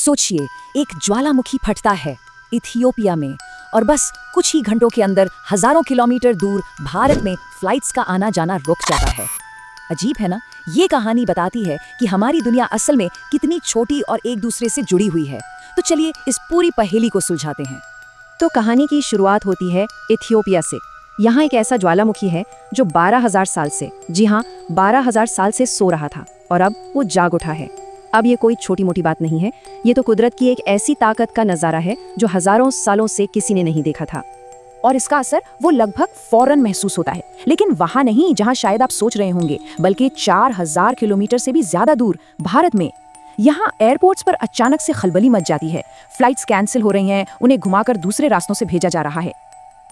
सोचिए, एक ज्वालामुखी फटता है इथियोपिया में और बस कुछ ही घंटों के अंदर हजारों किलोमीटर दूर भारत में फ्लाइट्स का आना जाना रुक जाता है। अजीब है ना? ये कहानी बताती है कि हमारी दुनिया असल में कितनी छोटी और एक दूसरे से जुड़ी हुई है। तो चलिए इस पूरी पहेली को सुलझाते हैं। तो कहानी की शुरुआत होती है इथियोपिया से। यहाँ एक ऐसा ज्वालामुखी है जो 12,000 साल से, जी हाँ 12,000 साल से सो रहा था और अब वो जाग उठा है। अब ये कोई छोटी मोटी बात नहीं है, ये तो कुदरत की एक ऐसी ताकत का नज़ारा है जो हजारों सालों से किसी ने नहीं देखा था। और इसका असर वो लगभग फौरन महसूस होता है, लेकिन वहां नहीं जहां शायद आप सोच रहे होंगे, बल्कि 4,000 किलोमीटर से भी ज्यादा दूर भारत में। यहाँ एयरपोर्ट्स पर अचानक से खलबली मच जाती है। फ्लाइट्स कैंसिल हो रही हैं, उन्हें घुमाकर दूसरे रास्तों से भेजा जा रहा है।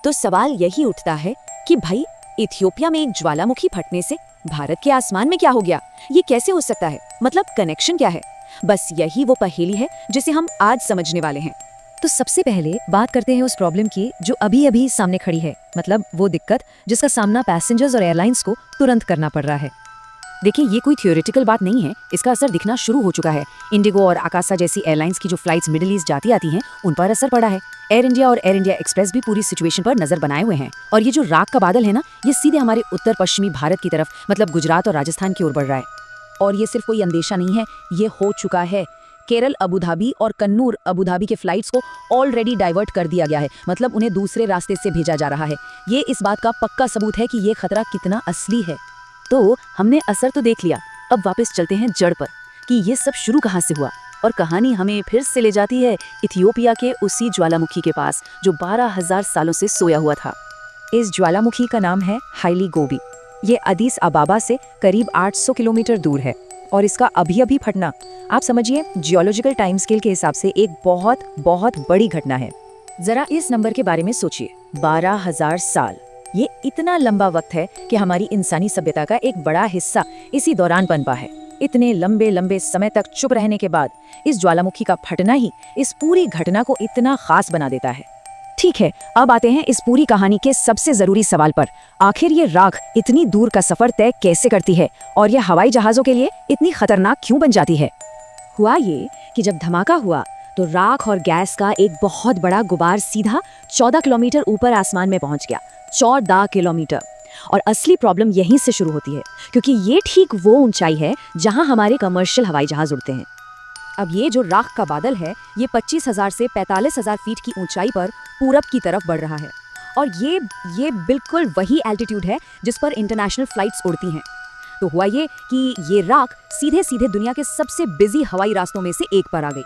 तो सवाल यही उठता है कि भाई, इथियोपिया में एक ज्वालामुखी फटने से भारत के आसमान में क्या हो गया? ये कैसे हो सकता है? मतलब कनेक्शन क्या है? बस यही वो पहेली है जिसे हम आज समझने वाले हैं। तो सबसे पहले बात करते हैं उस प्रॉब्लम की जो अभी अभी सामने खड़ी है, मतलब वो दिक्कत जिसका सामना पैसेंजर्स और एयरलाइंस को तुरंत करना पड़ रहा है। देखिए, ये कोई थियोरेटिकल बात नहीं है, इसका असर दिखना शुरू हो चुका है। इंडिगो और आकाशा जैसी एयरलाइंस की जो फ्लाइट्स मिडिल ईस्ट जाती आती हैं, उन पर असर पड़ा है। एयर इंडिया और एयर इंडिया एक्सप्रेस भी पूरी सिचुएशन पर नजर बनाए हुए हैं। और ये जो राख का बादल है ना, ये सीधे हमारे उत्तर पश्चिमी भारत की तरफ, मतलब गुजरात और राजस्थान की ओर बढ़ रहा है। और ये सिर्फ कोई अंदेशा नहीं है, ये हो चुका है। केरल अबुधाबी और कन्नूर अबुधाबी के फ्लाइट्स को ऑलरेडी डाइवर्ट कर दिया गया है, मतलब उन्हें दूसरे रास्ते से भेजा जा रहा है। ये इस बात का पक्का सबूत है कि ये खतरा कितना असली है। तो हमने असर तो देख लिया, अब वापस चलते हैं जड़ पर कि ये सब शुरू कहाँ से हुआ। और कहानी हमें फिर से ले जाती है इथियोपिया के उसी ज्वालामुखी के पास जो 12,000 सालों से सोया हुआ था। इस ज्वालामुखी का नाम है हाइली गोबी। ये अदीस अबाबा से करीब 800 किलोमीटर दूर है और इसका अभी अभी फटना, आप समझिए जियोलॉजिकल टाइम स्केल के हिसाब से एक बहुत बहुत बड़ी घटना है। जरा इस नंबर के बारे में सोचिए, 12,000 साल। ये इतना लंबा वक्त है कि हमारी इंसानी सभ्यता का एक बड़ा हिस्सा इसी दौरान पनपा है। इतने लंबे लंबे समय तक चुप रहने के बाद इस ज्वालामुखी का फटना ही इस पूरी घटना को इतना खास बना देता है। ठीक है, अब आते हैं इस पूरी कहानी के सबसे जरूरी सवाल पर। आखिर ये राख इतनी दूर का सफर तय कैसे करती है और ये हवाई जहाजों के लिए इतनी खतरनाक क्यों बन जाती है? हुआ ये कि जब धमाका हुआ तो राख और गैस का एक बहुत बड़ा गुबार सीधा 14 किलोमीटर ऊपर आसमान में पहुंच गया। 14 किलोमीटर। और असली प्रॉब्लम यहीं से शुरू होती है, क्योंकि ये ठीक वो ऊंचाई है जहां हमारे कमर्शियल हवाई जहाज उड़ते हैं। अब ये जो राख का बादल है, ये 25,000 से 45,000 फीट की ऊंचाई पर पूरब की तरफ बढ़ रहा है। और ये बिल्कुल वही एल्टीट्यूड है जिस पर इंटरनेशनल फ्लाइट्स उड़ती हैं। तो हुआ ये कि ये राख सीधे सीधे दुनिया के सबसे बिजी हवाई रास्तों में से एक पर आ गई।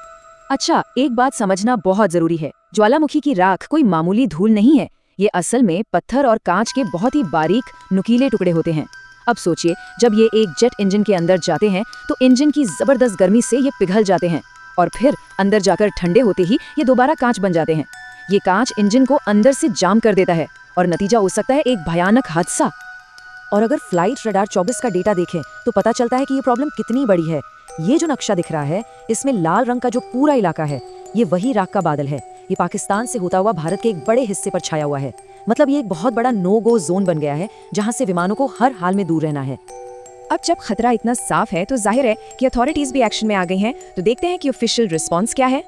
अच्छा, एक बात समझना बहुत जरूरी है, ज्वालामुखी की राख कोई मामूली धूल नहीं है। ये असल में पत्थर और कांच के बहुत ही बारीक नुकीले टुकड़े होते हैं। अब सोचिए, जब ये एक जेट इंजन के अंदर जाते हैं तो इंजन की जबरदस्त गर्मी से ये पिघल जाते हैं और फिर अंदर जाकर ठंडे होते ही ये दोबारा कांच बन जाते हैं। ये कांच इंजन को अंदर से जाम कर देता है और नतीजा हो सकता है एक भयानक हादसा। और अगर फ्लाइट रडार 24 का डेटा देखें तो पता चलता है कि ये प्रॉब्लम कितनी बड़ी है। ये जो नक्शा दिख रहा है, इसमें लाल रंग का जो पूरा इलाका है, ये वही राख का बादल है। ये पाकिस्तान से होता हुआ भारत के एक बड़े हिस्से पर छाया हुआ है। मतलब ये एक बहुत बड़ा नो गो जोन बन गया है जहां से विमानों को हर हाल में दूर रहना है। अब जब खतरा इतना साफ है तो जाहिर है कि अथॉरिटीज भी एक्शन में आ गई हैं। तो देखते हैं कि ऑफिशियल रिस्पॉन्स क्या है।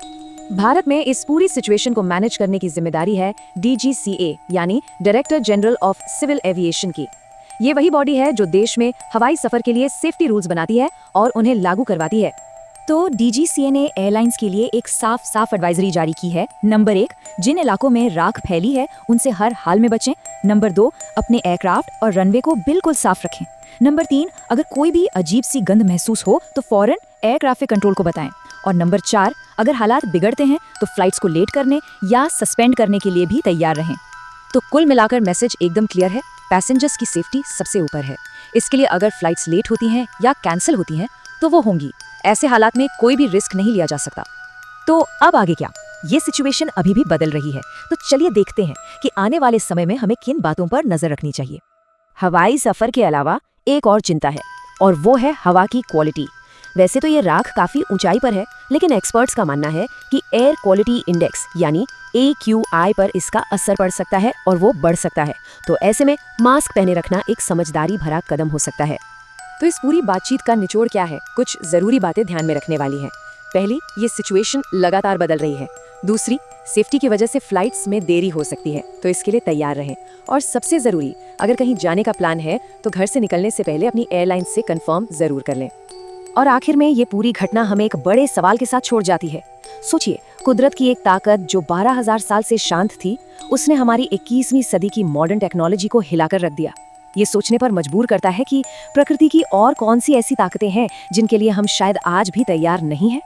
भारत में इस पूरी सिचुएशन को मैनेज करने की जिम्मेदारी है DGCA यानी director general of civil aviation की। ये वही बॉडी है जो देश में हवाई सफर के लिए सेफ्टी रूल्स बनाती है और उन्हें लागू करवाती है। तो DGCA ने एयरलाइंस के लिए एक साफ एडवाइजरी जारी की है। नंबर 1, जिन इलाकों में राख फैली है उनसे हर हाल में बचें। नंबर 2, अपने एयरक्राफ्ट और रनवे को बिल्कुल साफ रखें। नंबर 3, अगर कोई भी अजीब सी गंध महसूस हो तो फौरन एयर ट्रैफिक कंट्रोल को बताएं। और नंबर 4, अगर हालात बिगड़ते हैं तो फ्लाइट्स को लेट करने या सस्पेंड करने के लिए भी तैयार रहें। तो कुल मिलाकर मैसेज एकदम क्लियर है, पैसेंजर्स की सेफ्टी सबसे ऊपर है। इसके लिए अगर फ्लाइट्स लेट होती हैं या कैंसिल होती हैं तो वो होंगी। ऐसे हालात में कोई भी रिस्क नहीं लिया जा सकता। तो अब आगे क्या? ये सिचुएशन अभी भी बदल रही है, तो चलिए देखते हैं कि आने वाले समय में हमें किन बातों पर नजर रखनी चाहिए। हवाई सफर के अलावा एक और चिंता है और वो है हवा की क्वालिटी। वैसे तो ये राख काफी ऊंचाई पर है, लेकिन एक्सपर्ट्स का मानना है कि एयर क्वालिटी इंडेक्स यानी AQI पर इसका असर पड़ सकता है और वो बढ़ सकता है। तो ऐसे में मास्क पहने रखना एक समझदारी भरा कदम हो सकता है। तो इस पूरी बातचीत का निचोड़ क्या है? कुछ जरूरी बातें ध्यान में रखने वाली हैं। पहली, ये सिचुएशन लगातार बदल रही है। दूसरी, सेफ्टी की वजह से फ्लाइट्स में देरी हो सकती है, तो इसके लिए तैयार रहें। और सबसे ज़रूरी, अगर कहीं जाने का प्लान है तो घर से निकलने से पहले अपनी एयरलाइन से कंफर्म ज़रूर कर लें। और आखिर में ये पूरी घटना हमें एक बड़े सवाल के साथ छोड़ जाती है। सोचिए, कुदरत की एक ताकत जो 12,000 साल से शांत थी, उसने हमारी 21वीं सदी की मॉडर्न टेक्नोलॉजी को हिलाकर रख दिया। ये सोचने पर मजबूर करता है कि प्रकृति की और कौन सी ऐसी ताकतें हैं जिनके लिए हम शायद आज भी तैयार नहीं हैं।